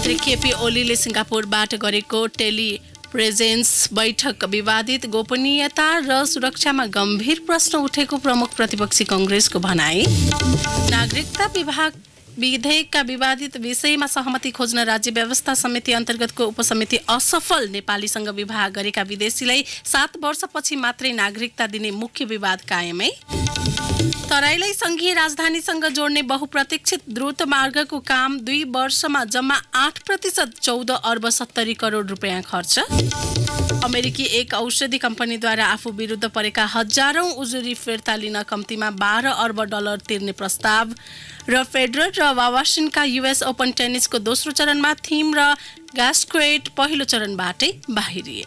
प्रधानमन्त्री केपी ओलीले सिङ्गापुरबाट गरेको टेलिप्रेजेन्स बैठक विवादित गोपनीयता र सुरक्षामा गम्भीर प्रश्न उठेको प्रमुख प्रतिपक्षी कांग्रेसको भनाई। नागरिकता विधेयकका विवादित विषयमा सहमति खोज्न राज्य व्यवस्था समिति अन्तर्गतको उपसमिति असफल। नेपालीसँग विवाह गरेका विदेशीलाई 7 वर्षपछि मात्रै नागरिकता दिने मुख्य विवाद कायमै। तराईलाई संघीय राजधानीसँग जोड्ने बहुप्रतीक्षित द्रुत मार्गको काम 2 वर्षमा जम्मा 8% 14 अर्ब 70 करोड रुपियाँ खर्च। अमेरिकी एक औषधि कम्पनीद्वारा आफू विरुद्ध परेका हजारौं उजुरी फिर्ता लिन कम्तीमा 12 अर्ब डलर तिर्ने प्रस्ताव। र फेडरल र वावासिनका युएस ओपन टेनिसको दोस्रो चरणमा थिम र ग्यास्क्वेट पहिलो चरणबाटै बाहिरिए।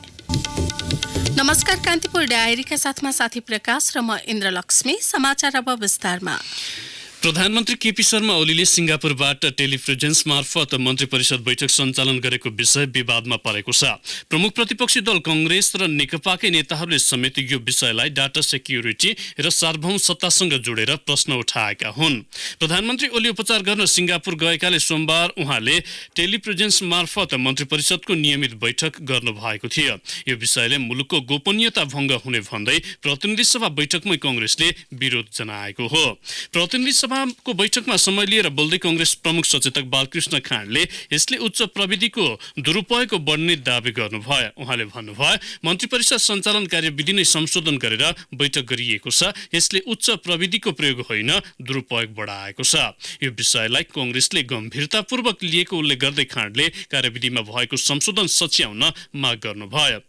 नमस्कार, कान्तिपुर डायरीका साथमा साथी प्रकाश र म इन्द्रलक्ष्मी। समाचार अब विस्तारमा। प्रधानमन्त्री केपी शर्मा ओलीले सिङ्गापुरबाट टेलिप्रेजेन्स मार्फत मन्त्री परिषद बैठक सञ्चालन गरेको विषय विवादमा परेको छ। प्रमुख प्रतिपक्षी दल कांग्रेस र नेकपाकै नेताहरूले समेत यो विषयलाई डाटा सेक्युरिटी र सार्वभौम सत्तासँग जोडेर प्रश्न उठाएका हुन्। प्रधानमन्त्री ओली उपचार गर्न सिङ्गापुर गएकाले सोमबार उहाँले टेलिप्रेजेन्स मार्फत मन्त्री परिषदको नियमित बैठक गर्नुभएको थियो। यो विषयले मुलुकको गोपनीयता भङ्ग हुने भन्दै प्रतिनिधि सभा बैठकमै कांग्रेसले विरोध जनाएको हो। प्रतिनिधि सभाको बैठकमा समय लिएर बोल्दै कांग्रेस प्रमुख सचेतक बालकृष्ण खाँडले यसले उच्च प्रविधिको दुरुपयोगको बढ्ने दावी गर्नुभयो। उहाँले भन्नुभयो, मन्त्री परिषद सञ्चालन कार्यविधि नै संशोधन गरेर बैठक गरिएको छ। यसले उच्च प्रविधिको प्रयोग होइन, दुरुपयोग बढाएको छ। यो विषयलाई कांग्रेसले गम्भीरतापूर्वक लिएको उल्लेख गर्दै खाँडले कार्यविधिमा भएको संशोधन सच्याउन माग गर्नुभयो।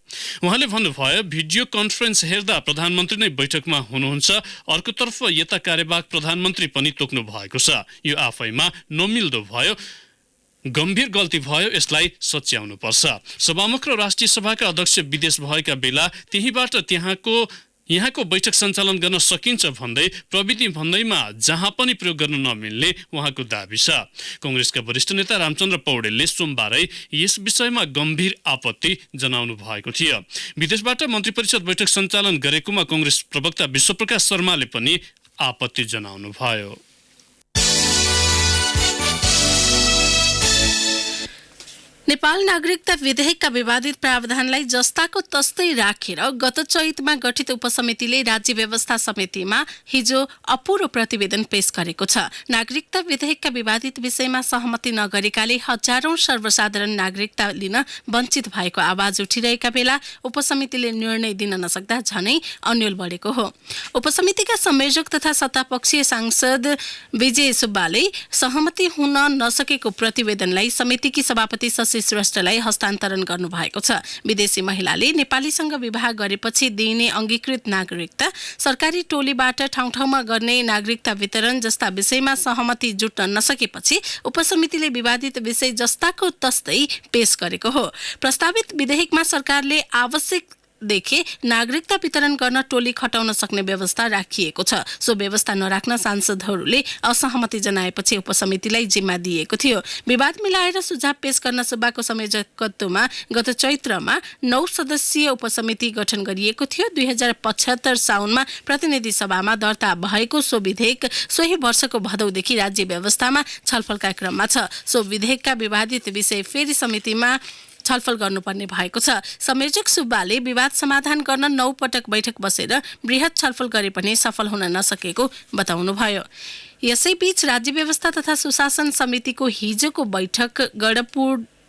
उहाँले भन्नुभयो, भिडियो कन्फरेन्स हेर्दा प्रधानमन्त्री नै बैठकमा हुनुहुन्छ, अर्कोतर्फ यता कार्यवाहक प्रधानमन्त्री पनि तोक्नु भएको छ। यो आफैमा नमिल्दो भयो, गम्भीर गल्ती भयो, यसलाई सच्याउनु पर्छ। सभामुख र राष्ट्रिय सभाका अध्यक्ष विदेश भएका बेला त्यहीबाट यहाँको बैठक सञ्चालन गर्न सकिन्छ भन्दै प्रविधि भन्दैमा जहाँ पनि प्रयोग गर्न नमिल्ने उहाँको दाबी छ। कांग्रेसका वरिष्ठ नेता रामचन्द्र पौडेलले सोमबारै यस विषयमा गम्भीर आपत्ति जनाउनु भएको थियो। विदेशबाट मन्त्री परिषद बैठक सञ्चालन गरेकोमा कांग्रेस प्रवक्ता विश्वप्रकाश शर्माले पनि आपत्ति जनाउनु भयो। नेपाल नागरिकता विधेयकका विवादित प्रावधानलाई जस्ताको तस्तै राखेर गत चैतमा गठित उपसमितिले राज्य व्यवस्था समितिमा हिजो अपुरो प्रतिवेदन पेश गरेको छ। नागरिकता विधेयकका विवादित विषयमा सहमति नगरेकाले हजारौं सर्वसाधारण नागरिकता लिन वञ्चित भएको आवाज उठिरहेका बेला उपसमितिले निर्णय दिन नसक्दा झनै अन्यल बढेको हो। उपसमितिका संयोजक तथा सत्तापक्षीय सांसद विजय सुब्बाले सहमति हुन नसकेको प्रतिवेदनलाई समितिकी सभापति श्रेष्ठलाई हस्तान्तरण गर्नुभएको छ। विदेशी महिलाले नेपालीसँग विवाह गरेपछि दिइने अंगीकृत नागरिकता, सरकारी टोलीबाट ठाउँ ठाउँमा गर्ने नागरिकता वितरण जस्ता विषयमा सहमति जुट्न नसकेपछि उपसमितिले विवादित विषय जस्ताको तस्तै पेश गरेको हो। प्रस्तावित विधेयकमा सरकारले आवश्यक देखे नागरिकता वितरण गर्न टोली खटाउन सक्ने व्यवस्था राखिएको छ। सो व्यवस्था नराख्न सांसदहरूले असहमति जनाएपछि उपसमितिलाई जिम्मा दिएको थियो। विवाद मिलाएर सुझाव पेश गर्न सुब्बाको संयोजकत्वमा गत चैत्रमा 9 सदस्यीय उपसमिति गठन गरिएको थियो। 2075 साउनमा प्रतिनिधि सभामा दर्ता भएको सो विधेयक सोही वर्षको भदौदेखि राज्य व्यवस्थामा छलफलका क्रममा छ। सो विधेयकका विवादित विषय फेरि समितिमा छलफल गर्नुपर्ने भएको छ। संयोजक सुब्बाले विवाद समाधान गर्न 9 पटक बैठक बसेर बृहत छलफल गरे पनि सफल हुन नसकेको बताउनुभयो। यसैबीच राज्य व्यवस्था तथा सुशासन समितिको हिजोको बैठक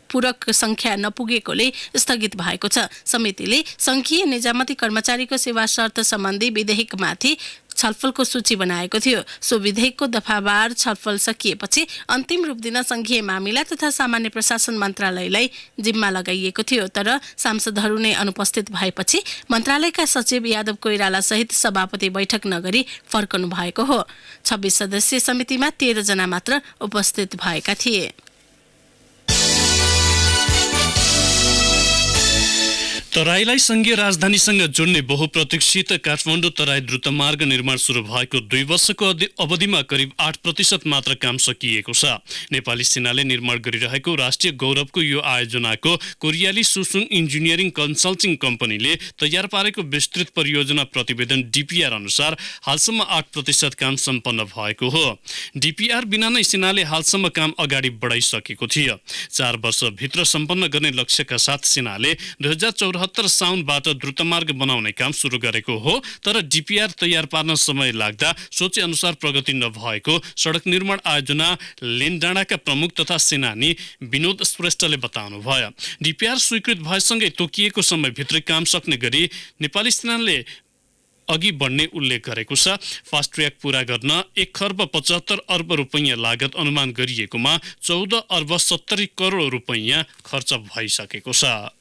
पूरक संख्या नपुगेकोले स्थगित भएको छ। समितिले संघीय निजामती कर्मचारीको सेवा शर्त सम्बन्धी विधेयकमाथि छलफलको सूची बनाएको थियो। सो विधेयकको दफावार छलफल सकिएपछि अन्तिम रूप दिन संघीय मामिला तथा सामान्य प्रशासन मन्त्रालयलाई जिम्मा लगाइएको थियो। तर सांसदहरू नै अनुपस्थित भएपछि मन्त्रालयका सचिव यादव कोइराला सहित सभापति बैठक नगरी फर्कनु भएको हो। 26 सदस्यीय समितिमा 13 जना मात्र उपस्थित भएका थिए। तराईलाई संघीय राजधानीसँग जोड्ने बहुप्रतीक्षित काठमाडौँ तराई द्रुतमार्ग निर्माण सुरु भएको 2 वर्षको अवधिमा करिब 8% मात्र काम सकिएको छ। नेपाली सेनाले निर्माण गरिरहेको राष्ट्रिय गौरवको यो आयोजनाको कोरियाली सुसुङ इन्जिनियरिङ कन्सल्टिङ कम्पनीले तयार पारेको विस्तृत परियोजना प्रतिवेदन डिपिआर अनुसार हालसम्म 8% काम सम्पन्न भएको हो। डिपिआर बिना नै सेनाले हालसम्म काम अगाडि बढाइसकेको थियो। 4 वर्षभित्र सम्पन्न गर्ने लक्ष्यका साथ सेनाले 2074 साउनबाट द्रुतमार्ग बनाउने काम सुरु गरेको हो। तर डिपिआर तयार पार्न समय लाग्दा सोचे अनुसार प्रगति नभएको सडक निर्माण आयोजना लेनडाँडाका प्रमुख तथा सेनानी विनोद श्रेष्ठले बताउनुभयो। डिपिआर स्वीकृत भएसँगै तोकिएको समयभित्रै काम सक्ने गरी नेपाली सेनाले अघि बढ्ने उल्लेख गरेको छ। फास्ट ट्र्याक पूरा गर्न 1 खर्ब 75 अर्ब रुपैयाँ लागत अनुमान गरिएकोमा 14 अर्ब 70 करोड रुपैयाँ खर्च भइसकेको छ।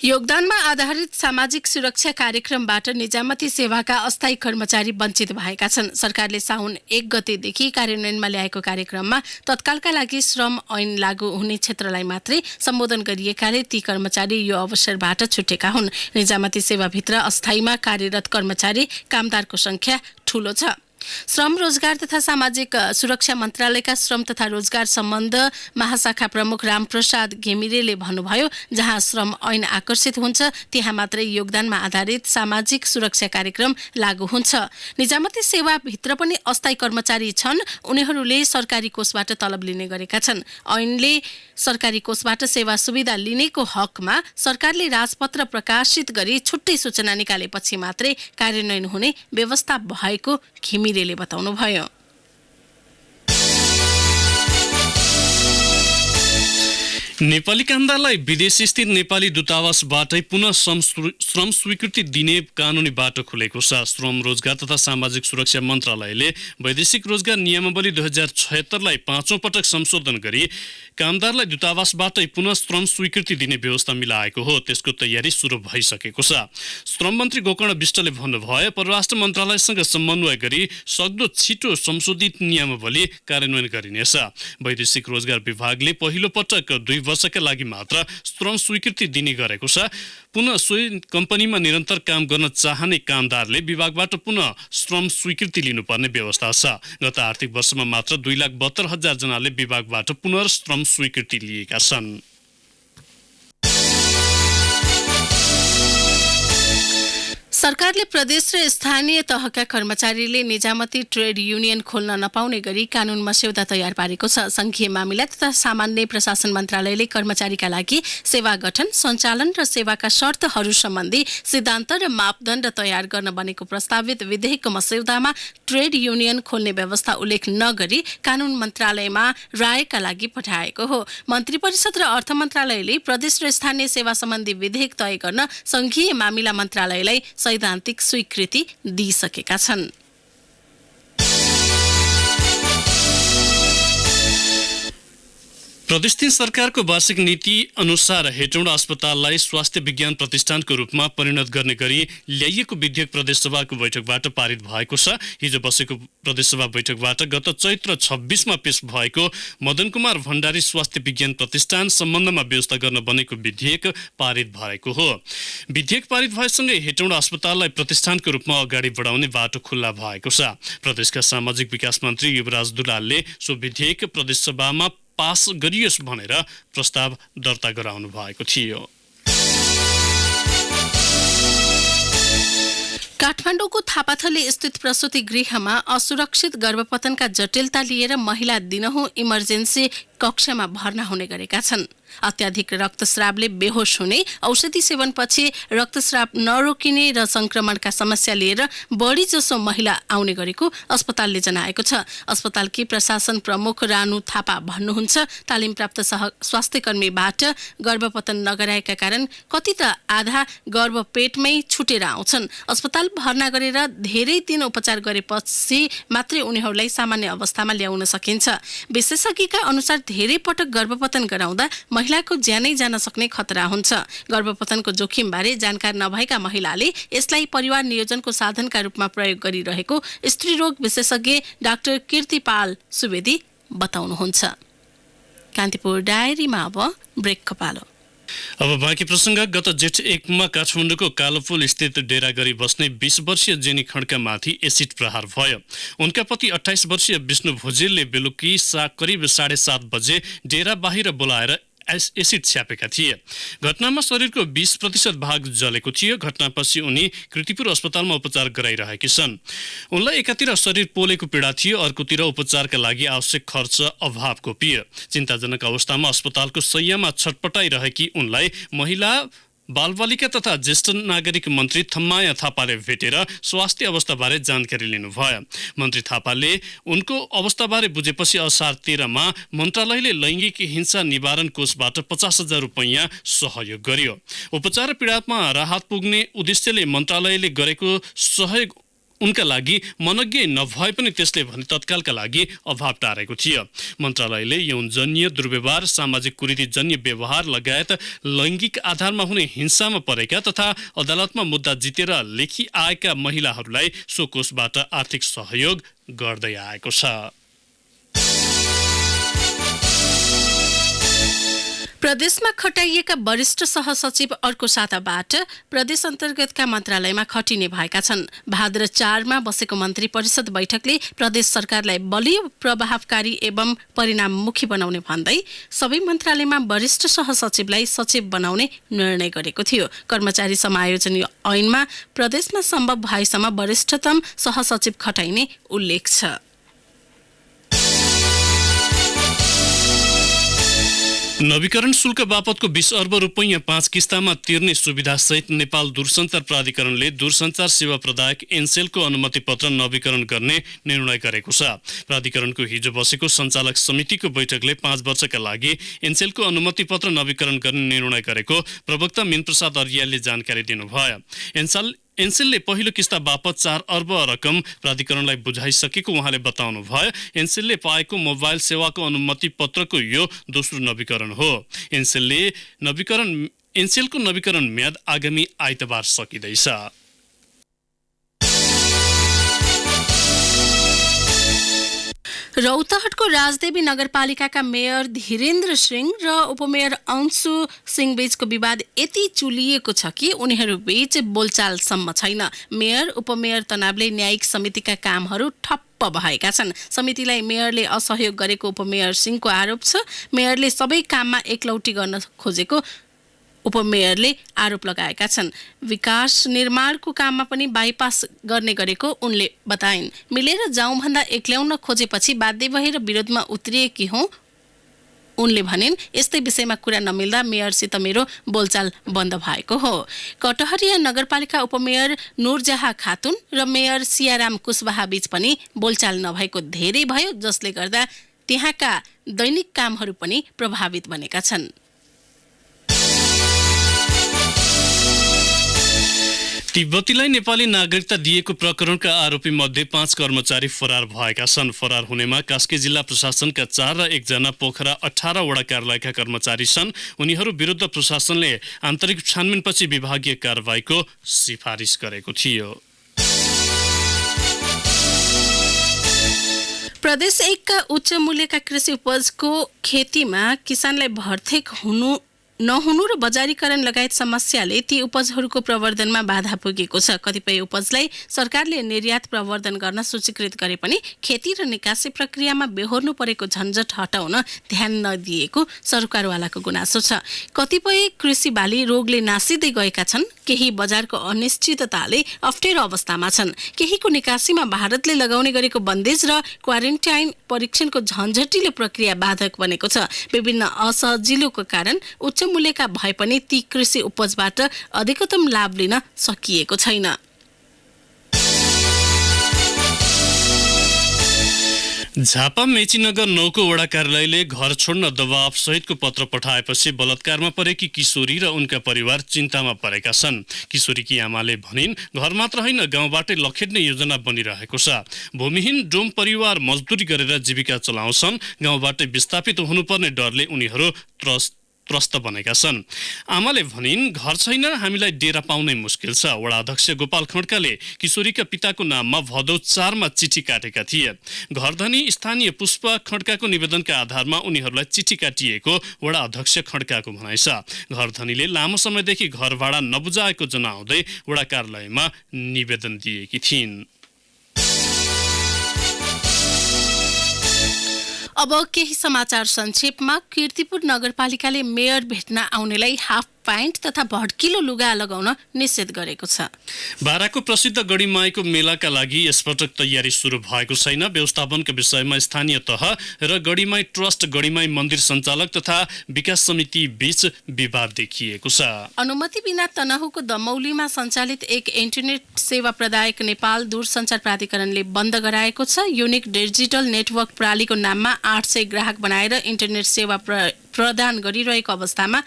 योगदानमा आधारित सामाजिक सुरक्षा कार्यक्रमबाट निजामती सेवाका अस्थायी कर्मचारी वञ्चित भएका छन्। सरकारले साउन 1 गतेदेखि कार्यान्वयनमा ल्याएको कार्यक्रममा तत्कालका लागि श्रम ऐन लागू हुने क्षेत्रलाई मात्रै सम्बोधन गरिएकाले ती कर्मचारी यो अवसरबाट छुटेका हुन्। निजामती सेवाभित्र अस्थायीमा कार्यरत कर्मचारी कामदारको संख्या ठूलो छ। श्रम रोजगार तथा सामाजिक सुरक्षा मन्त्रालयका श्रम तथा रोजगार सम्बन्ध महाशाखा प्रमुख रामप्रसाद घिमिरेले भन्नुभयो, जहाँ श्रम ऐन आकर्षित हुन्छ त्यहाँ मात्रै योगदानमा आधारित सामाजिक सुरक्षा कार्यक्रम लागू हुन्छ। निजामती सेवाभित्र पनि अस्थायी कर्मचारी छन्। उनीहरूले सरकारी कोषबाट तलब लिने गरेका छन्। ऐनले सरकारी कोषबाट सेवा सुविधा लिनेको हकमा सरकारले राजपत्र प्रकाशित गरी छुट्टै सूचना निकालेपछि मात्रै कार्यान्वयन हुने व्यवस्था भएको घिमिरेले बताउनुभयो। नेपाली कामदारलाई विदेश स्थित नेपाली दूतावासबाटै पुनः श्रम स्वीकृति दिने कानुनी बाटो खुलेको छ। श्रम रोजगार तथा सामाजिक सुरक्षा मन्त्रालयले वैदेशिक रोजगार नियमावली 2076 लाई 5औं पटक संशोधन गरी कामदारलाई दूतावासबाटै पुनः श्रम स्वीकृति दिने व्यवस्था मिलाएको हो। त्यसको तयारी सुरु भइसकेको छ। श्रम मन्त्री गोकर्ण विष्टले भन्नुभयो, परराष्ट्र मन्त्रालयसँग समन्वय गरी सक्दो छिटो संशोधित नियमावली कार्यान्वयन गरिनेछ। वैदेशिक रोजगार विभागले पहिलो पटक 2 वर्षका लागि मात्र श्रम स्वीकृति दिने गरेको छ। पुनः सोही कम्पनीमा निरन्तर काम गर्न चाहने कामदारले विभागबाट पुनः श्रम स्वीकृति लिनुपर्ने व्यवस्था छ। गत आर्थिक वर्षमा मात्र 2,72,000 जनाले विभागबाट पुनर्श्रम स्वीकृति लिएका छन्। सरकारले प्रदेश र स्थानीय तहका कर्मचारीले निजामती ट्रेड युनियन खोल्न नपाउने गरी कानून मस्यौदा तयार पारेको छ। संघीय मामिला तथा सामान्य प्रशासन मन्त्रालयले कर्मचारीका लागि सेवा गठन, सञ्चालन र सेवाका शर्तहरू सम्बन्धी सिद्धान्त र मापदण्ड तयार गर्न बनेको प्रस्तावित विधेयकको मस्यौदामा ट्रेड युनियन खोल्ने व्यवस्था उल्लेख नगरी कानून मन्त्रालयमा रायका लागि पठाएको हो। मन्त्री परिषद र अर्थ मन्त्रालयले प्रदेश र स्थानीय सेवा सम्बन्धी विधेयक तय गर्न संघीय मामिला मन्त्रालयलाई सैद्धान्तिक स्वीकृति दिइसकेका छन्। प्रदेश 3 सरकारको वार्षिक नीति अनुसार हेटौँडा अस्पताललाई स्वास्थ्य विज्ञान प्रतिष्ठानको रूपमा परिणत गर्ने गरी ल्याइएको विधेयक प्रदेशसभाको बैठकबाट पारित भएको छ। हिजो बसेको प्रदेशसभा बैठकबाट गत चैत्र 26 मा पेश भएको मदन कुमार भण्डारी स्वास्थ्य विज्ञान प्रतिष्ठान सम्बन्धमा व्यवस्था गर्न बनेको विधेयक पारित भएको हो। विधेयक पारित भएसँगै हेटौँडा अस्पताललाई प्रतिष्ठानको रूपमा अगाडि बढाउने बाटो खुल्ला भएको छ। प्रदेशका सामाजिक विकास मन्त्री युवराज दुलालले सो विधेयक प्रदेशसभामा पास गरियोस् भनेर प्रस्ताव दर्ता गराउनु भएको थियो। काठमाडौँको थापाथली स्थित प्रसूति गृहमा असुरक्षित गर्भपतनका जटिलता लिएर महिला दिनहुँ इमर्जेन्सी कक्षमा भर्ना हुने गरेका छन्। अत्याधिक रक्तस्रावले बेहोस हुने, औषधि सेवनपछि रक्तस्राव नरोकिने र संक्रमणका समस्या लिएर बढी जसो महिला आउने गरेको अस्पतालले जनाएको छ। अस्पतालकी प्रशासन प्रमुख रानु थापा भन्नुहुन्छ, तालिम प्राप्त स्वास्थ्यकर्मीबाट गर्भपतन नगराएका कारण कति त आधा गर्भ पेटमै छुटेर आउँछन्। अस्पताल भर्ना गरेर धेरै दिन उपचार गरेपछि मात्रै उनीहरूलाई सामान्य अवस्थामा ल्याउन सकिन्छ। विशेषज्ञका अनुसार धेरै पटक गर्भपतन गराउँदा महिलाको ज्यानै जान सक्ने खतरा हुन्छ। गर्भपतनको जोखिमबारे जानकार नभएका महिलाले यसलाई परिवार नियोजनको साधनका रूपमा प्रयोग गरिरहेको स्त्रीरोग विशेषज्ञ डाक्टर कीर्तिपाल सुवेदी बताउनुहुन्छ। कान्तिपुर डायरीमा अब ब्रेकको पालो। अब बाँकी प्रसङ्ग। गत जेठ 1 काठमाडौँको कालोपुल स्थित डेरा गरी बस्ने 20 वर्षीय जेनी खड्का माथि एसिड प्रहार भयो। उनका पति 28 वर्षीय विष्णु भुजेलले बेलुकी करिब 7:30 बजे डेरा बाहिर बोलाएर एसिड छ्यापेका थिए। घटनामा शरीरको 20% भाग जलेको थियो। घटनापछि उनी कृतिपुर अस्पतालमा उपचार गराइरहेकी छन्। उनलाई एकातिर शरीर पोलेको पीडा थियो, अर्कोतिर उपचारका लागि आवश्यक खर्च अभावको पिर। चिन्ताजनक अवस्थामा अस्पतालको शय्यामा छटपटाइरहेकी उनलाई महिला बालबालिका तथा ज्येष्ठ नागरिक मन्त्री थम्माया थापाले भेटेर स्वास्थ्य अवस्थाबारे जानकारी लिनुभयो। मन्त्री थापाले उनको अवस्थाबारे बुझेपछि असार 13 मन्त्रालयले लैङ्गिक हिंसा निवारण कोषबाट 50,000 रुपैयाँ सहयोग गर्यो। उपचार पीडामा राहत पुग्ने उद्देश्यले मन्त्रालयले गरेको सहयोग उनका लागि मनज्ञ नभए पनि त्यसले भने तत्कालका लागि अभाव टारेको थियो। मन्त्रालयले यौनजन्य दुर्व्यवहार, सामाजिक कुरीतिजन्य व्यवहार लगायत लैङ्गिक आधारमा हुने हिंसामा परेका तथा अदालतमा मुद्दा जितेर लेखी आएका महिलाहरूलाई सो कोषबाट आर्थिक सहयोग गर्दै आएको छ। प्रदेशमा खटाइएका वरिष्ठ सहसचिव अर्को साताबाट प्रदेश अन्तर्गतका मन्त्रालयमा खटिने भएका छन्। भाद्र 4 बसेको मन्त्री परिषद बैठकले प्रदेश सरकारलाई बलियो, प्रभावकारी एवं परिणाममुखी बनाउने भन्दै सबै मन्त्रालयमा वरिष्ठ सहसचिवलाई सचिव बनाउने निर्णय गरेको थियो। कर्मचारी समायोजन ऐनमा प्रदेशमा सम्भव भएसम्म वरिष्ठतम सहसचिव खटाइने उल्लेख छ। नवीकरण शुल्क बापतको 20 अर्ब रुपैयाँ 5 किस्तामा तिर्ने सुविधासहित नेपाल दूरसञ्चार प्राधिकरणले दूरसञ्चार सेवा प्रदायक एनसेलको अनुमति पत्र नवीकरण गर्ने निर्णय गरेको छ। प्राधिकरणको हिजो बसेको सञ्चालक समितिको बैठकले 5 वर्षका लागि एनसेलको अनुमति पत्र नवीकरण गर्ने निर्णय गरेको प्रवक्ता मिनप्रसाद अर्यालले जानकारी दिनुभयो। एनसेलले पहिलो किस्ता बापत 4 अर्ब रकम प्राधिकरणलाई बुझाइसकेको उहाँले बताउनु भयो। एनसेलले पाएको मोबाइल सेवाको अनुमति पत्रको यो दोस्रो नवीकरण हो। एनसेलको नवीकरण म्याद आगामी आइतबार सकिँदैछ। रौतहटको राजदेवी नगरपालिकाका मेयर धीरेन्द्र सिंह र उपमेयर अंशु सिंह बीचको विवाद यति चुलिएको छ कि उनीहरू बीच बोलचालसम्म छैन। मेयर उपमेयर तनावले न्यायिक समितिका कामहरू ठप्प भएका छन्। समितिलाई मेयरले असहयोग गरेको उपमेयर सिंहको आरोप छ। मेयरले सबै काममा एकलौटी गर्न खोजेको उपमेयरले आरोप लगाएका छन्। विकास निर्माणको काममा पनि बाइपास गर्ने गरेको उनले बताइन्। मिलेर जाउँ भन्दा एक्ल्याउन खोजेपछि बाध्य भएर विरोधमा उत्रिएकी हुँ उनले भनिन्। यस्तै विषयमा कुरा नमिल्दा मेयरसित मेरो बोलचाल बन्द भएको हो। कटहरिया नगरपालिका उपमेयर नूरजहाँ खातुन र मेयर सियाराम कुशवाहा बीच पनि बोलचाल नभएको धेरै भयो, जसले गर्दा त्यहाँका दैनिक कामहरू पनि प्रभावित बनेका छन्। तिब्बतीलाई नेपाली नागरिकता दिएको प्रकरणका आरोपी मध्ये 5 कर्मचारी फरार भएका छन्। फरार हुनेमा कास्की जिल्ला प्रशासनका 4 र 1 जना पोखरा 18 वडा कार्यालयका कर्मचारी छन्। उनीहरू विरुद्ध प्रशासनले आन्तरिक छानबिनपछि विभागीय कारबाहीको सिफारिस गरेको थियो। प्रदेश 1 का उच्च मूल्यका कृषि उपजको खेतीमा किसानलाई भर्तेक नहुनु र बजारीकरण लगायत समस्याले ती उपजहरूको प्रवर्धनमा बाधा पुगेको छ। कतिपय उपजलाई सरकारले निर्यात प्रवर्धन गर्न सूचीकृत गरे पनि खेती र निकासी प्रक्रियामा बेहोर्नु परेको झन्झट हटाउन ध्यान नदिएको सरकारवालाको गुनासो छ। कतिपय कृषि बाली रोगले नासिँदै गएका छन्। केही बजारको अनिश्चितताले अप्ठ्यारो अवस्थामा छन्। केहीको निकासीमा भारतले लगाउने गरेको बन्देज र क्वारेन्टाइन परीक्षणको झन्झटिलो प्रक्रिया बाधक बनेको छ। विभिन्न असजिलोको कारण उच्च मूल्यका भए पनि ती कृषि उपजबाट अधिकतम लाभ लिन सकिएको छैन। झापा मेचीनगर 9 को वडा कार्यालयले घर छोड्न दबाव सहितको पत्र पठाएपछि बलात्कारमा परेकी किशोरी र उनका परिवार चिन्तामा परेका छन्। किशोरीकी आमाले भनिन्, घर मात्र होइन गाउँबाटै लखेट्ने योजना बनिरहेको छ। भूमिहीन डोम परिवार मजदुरी गरेर जीविका चलाउँछन्। गाउँबाटै विस्थापित हुनुपर्ने डरले उनीहरू त्रस्त बनेका छन्। आमाले भनिन्, घर छैन, हामीलाई डेरा पाउनै मुस्किल छ। वडा अध्यक्ष गोपाल खड्काले किशोरीका पिताको नाममा भदौ 4 मा चिठी काटेका थिए। घरधनी स्थानीय पुष्प खड्काको निवेदनका आधारमा उनीहरूलाई चिठी काटिएको वडा अध्यक्ष खड्काको भनाइ छ। घरधनीले लामो समयदेखि घर भाडा नबुझाएको जनाउँदै वडा कार्यालयमा निवेदन दिएकी थिइन्। अब केही समाचार संक्षेपमा। कीर्तिपुर नगरपालिकाले मेयर भेट्न आउनेलाई हाफ प्यान्ट तथा भड्किलो लुगा लगाउन निषेध गरेको छ। बाराको प्रसिद्ध गढीमाईको मेलाका लागि यसपटक तयारी सुरु भएको छैन। व्यवस्थापनका विषयमा स्थानीय तह र गढीमाई ट्रस्ट, गढीमाई मन्दिर सञ्चालक तथा विकास समिति बीच विवाद देखिएको छ। अनुमति बिना तनहुको दमौलीमा सञ्चालित एक इन्टरनेट सेवा प्रदायक नेपाल दूरसञ्चार प्राधिकरणले बन्द गराएको छ। युनिक डिजिटल नेटवर्क प्रणालीको नाममा 800 ग्राहक बनाएर इन्टरनेट सेवा प्रदान गरिरहेको अवस्थामा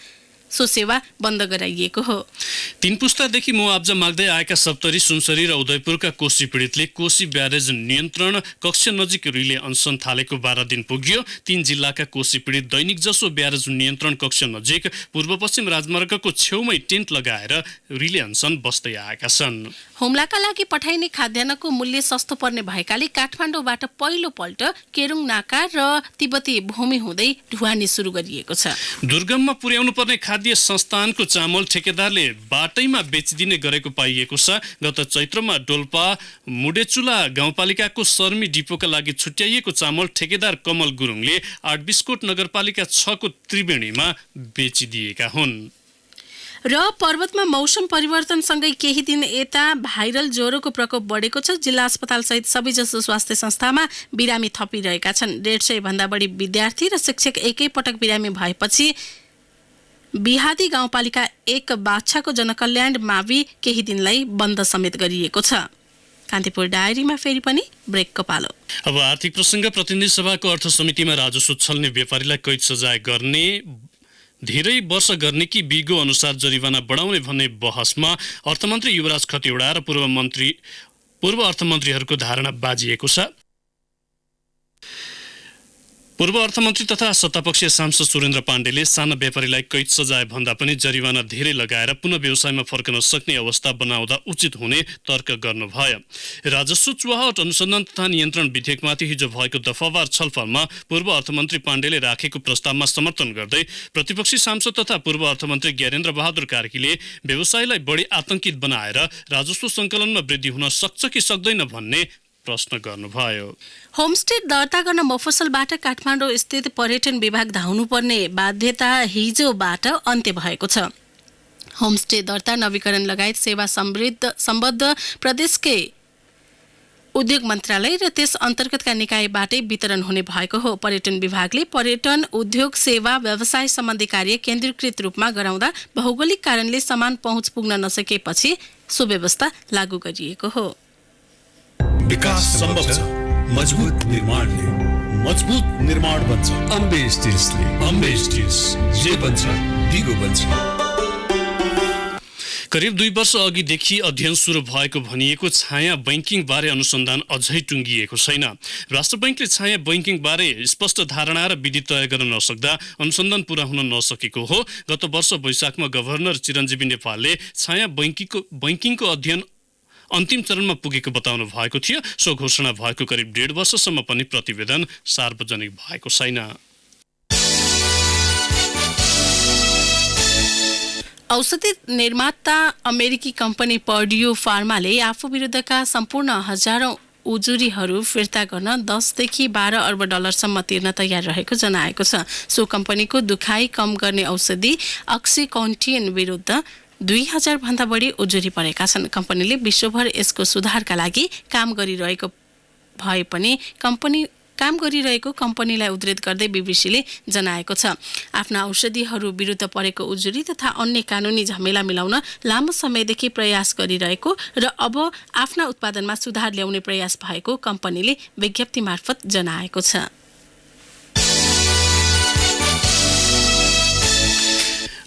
सो सेवा बन्द गराइएको हो। 3 पुस्तादेखि मुआब्जा माग्दै आएका सप्तरी, सुनसरी र उदयपुरका कोशी पीडितले कोशी ब्यारेज नियन्त्रण कक्ष नजिक रिले अनसन थालेको 12 दिन पुग्यो। 3 जिल्लाका कोशी पीडित दैनिक जसो ब्यारेज नियन्त्रण कक्ष नजिक पूर्व पश्चिम राजमार्गको छेउमै टेन्ट लगाएर रिले अनसन बस्दै आएका छन्। हुम्लाका लागि पठाइने खाद्यान्नको मूल्य सस्तो पर्ने भएकाले काठमाडौँबाट पहिलोपल्ट केरुङ नाका र तिब्बती भूमि हुँदै ढुवानी सुरु गरिएको छ। दुर्गममा पुर्याउनु पर्ने खाद्य संस्थानको चामल ठेकेदारले बाटैमा बेचिदिने गरेको पाइएको छ। गत चैत्रमा डोल्पा मुडेचुला गाउँपालिकाको सर्मी डिपोका लागि छुट्याइएको चामल ठेकेदार कमल गुरुङले 8 बिस्कोट नगरपालिका 6 को त्रिवेणीमा बेचिदिएका हुन्। र पर्वतमा मौसम परिवर्तनसँगै केही दिन यता भाइरल ज्वरोको प्रकोप बढेको छ। जिल्ला अस्पताल सहित सबैजसो स्वास्थ्य संस्थामा बिरामी थपिरहेका छन्। 150 भन्दा बढी विद्यार्थी र शिक्षक एकैपटक बिरामी भएपछि बिहादी गाउँपालिका 1 बाछाको जनकल्याण मावि केही दिनलाई बन्द समेत गरिएको छ। कान्तिपुर डायरीमा फेरि पनि ब्रेकको पालो। अब आर्थिक प्रसङ्ग। प्रतिनिधि सभाको अर्थ समितिमा राजस्व छल्ने व्यापारीलाई कैद सजाय गर्ने, धेरै वर्ष गर्ने कि बिगो अनुसार जरिवाना बढाउने भन्ने बहसमा अर्थमन्त्री युवराज खतिवडा र पूर्व अर्थमन्त्रीहरूको धारणा बाजिएको छ। पूर्व अर्थमन्त्री तथा सत्तापक्षीय सांसद सुरेन्द्र पाण्डेले साना व्यापारीलाई कैद सजाय भन्दा पनि जरिवाना धेरै लगाएर पुनः व्यवसायमा फर्कन सक्ने अवस्था बनाउँदा उचित हुने तर्क गर्नुभयो। राजस्व चुहावट अनुसन्धान तथा नियन्त्रण विधेयकमाथि हिजो भएको दफावार छलफलमा पूर्व अर्थमन्त्री पाण्डेले राखेको प्रस्तावमा समर्थन गर्दै प्रतिपक्षी सांसद तथा पूर्व अर्थमन्त्री ज्ञानेन्द्र बहादुर कार्कीले व्यवसायलाई बढी आतंकित बनाएर राजस्व सङ्कलनमा वृद्धि हुन सक्छ कि सक्दैन भन्ने प्रश्न गर्नुभयो। होमस्टे दर्ता गर्न मफसलबाट काठमाडौँ स्थित पर्यटन विभाग धाउनुपर्ने बाध्यता हिजोबाट अन्त्य भएको छ। होमस्टे दर्ता, नवीकरण लगायत सेवा सम्बद्ध प्रदेशकै उद्योग मन्त्रालय र त्यस अन्तर्गतका निकायबाटै वितरण हुने भएको हो। पर्यटन विभागले पर्यटन उद्योग सेवा व्यवसाय सम्बन्धी कार्य केन्द्रीकृत रूपमा गराउँदा भौगोलिक कारणले समान पहुँच पुग्न नसकेपछि सुव्यवस्था लागू गरिएको हो। विकास सम्भव छ, मजबुत निर्माणले। मजबुत निर्माण बन्छ अम्बे स्टिल्सले। अम्बे स्टिल्स जे बन्छ दिगो बन्छ। करिब 2 वर्ष अघिदेखि अध्ययन सुरु भएको भनिएको छाया बैंकिङ बारे अनुसन्धान अझै टुङ्गिएको छैन। राष्ट्र बैंकले छाया बैंकिङ बारे स्पष्ट धारणा र विधि तय गर्न नसक्दा अनुसन्धान पूरा हुन नसकेको हो। गत वर्ष वैशाखमा गभर्नर चिरञ्जीवी नेपालले छाया बैंकिङको अध्ययन अन्तिम चरणमा पुगेको बताउनु भएको थियो। सो घोषणा भएको करिब 1.5 वर्षसम्म पनि प्रतिवेदन सार्वजनिक भएको छैन। औषधि निर्माता अमेरिकी कम्पनी पर्ड्यू फार्माले आफू विरुद्धका सम्पूर्ण हजारौं उजुरीहरू फिर्ता गर्न 10 देखि 12 अर्ब डलरसम्म तिर्न तयार रहेको जनाएको छ। सो कम्पनीको दुखाइ कम गर्ने औषधि अक्सिकन्टिन विरुद्ध 2000 भन्दा बढी उजुरी परेका छन्। कम्पनीले विश्वभर यसको सुधारका लागि काम गरिरहेको भए पनि काम गरिरहेको कम्पनीलाई उद्धृत गर्दै बीबीसीले जनाएको छ। आफ्ना औषधिहरू विरुद्ध परेको उजुरी तथा अन्य कानुनी झमेला मिलाउन लामो समयदेखि प्रयास गरिरहेको र अब आफ्ना उत्पादनमा सुधार ल्याउने प्रयास भएको कम्पनीले विज्ञप्ति मार्फत जनाएको छ।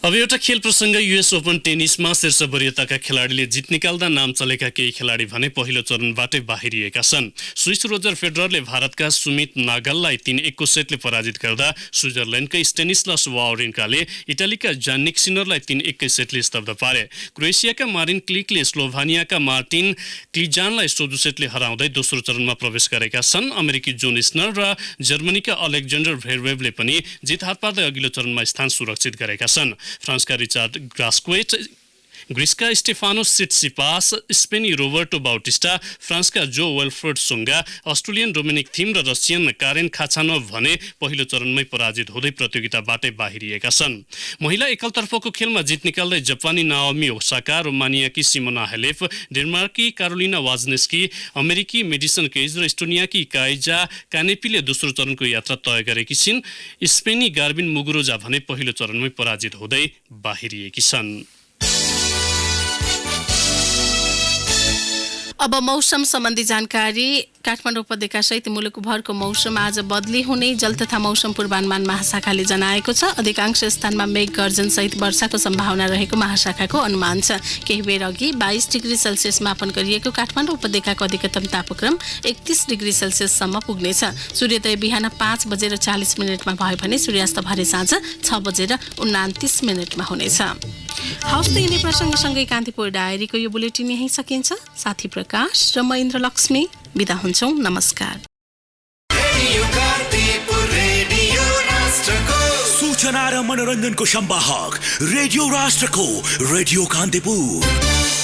अब एउटा खेल प्रसङ्ग। युएस ओपन टेनिसमा शीर्ष वरियताका खेलाडीले जित निकाल्दा नाम चलेका केही खेलाडी भने पहिलो चरणबाटै बाहिरिएका छन्। स्विस रोजर फेडररले भारतका सुमित नागललाई 3-1 को सेटले पराजित गर्दा स्विजरल्यान्डकै स्टेनिस्लास वावरिन्काले इटालीका जानिक सिनरलाई 3-1 कै सेटले स्तब्ध पारे। क्रोएसियाका मारिन क्लिकले स्लोभानियाका मार्टिन क्लिजानलाई 14 सेटले हराउँदै दोस्रो चरणमा प्रवेश गरेका छन्। अमेरिकी जोन स्नर र जर्मनीका अलेक्जेन्डर भेरवेभले पनि जित हात पार्दै अघिल्लो चरणमा स्थान सुरक्षित गरेका छन्। फ्रान्सका रिचार्ड ग्रास्क्वेट, ग्रिसका स्टेफानोस सिटसिपास, स्पेनी रोबर्टो बाउटिस्टा, फ्रान्सका जो वेल्फ्रेड सोङ्गा, अस्ट्रेलियन डोमिनिक थिम र रसियन कारेन खाचानोभ भने पहिलो चरणमै पराजित हुँदै प्रतियोगिताबाटै बाहिरिएका छन्। महिला एकलतर्फको खेलमा जित निकाल्दै जापानी नाओमी ओसाका, रोमानियाकी सिमोना हालेफ, डेनमार्की कारोलिना वाजनेस्की, अमेरिकी मेडिसन केज र एस्टोनियाकी काइजा कानेपीले दोस्रो चरणको यात्रा तय गरेकी छिन्। स्पेनी गार्बिन मुगुरोजा भने पहिलो चरणमै पराजित हुँदै बाहिरिएकी छन्। अब मौसम सम्बन्धी जानकारी। काठमाडौँ उपत्यका सहित मुलुकभरको मौसम आज बदली हुने जल तथा मौसम पूर्वानुमान महाशाखाले जनाएको छ। अधिकांश स्थानमा मेघ गर्जन सहित वर्षाको सम्भावना रहेको महाशाखाको अनुमान छ। केही बेर अघि 22 डिग्री सेल्सियस मापन गरिएको काठमाडौँ उपत्यकाको अधिकतम तापक्रम 31 डिग्री सेल्सियससम्म पुग्नेछ। सूर्योदय बिहान 5:40 भयो भने सूर्यास्त भरे साँझ 6:29 हुनेछ। हवस् त यिनै प्रसङ्गसँगै कान्तिपुर डायरीको यो बुलेटिन यहीँ सकिन्छ। साथी प्रकाश र म इन्द्र लक्ष्मी बिदा हुन्छौँ। नमस्कार। सूचना र मनोरञ्जनको सम्वाहक रेडियो राष्ट्रको रेडियो कान्तिपुर।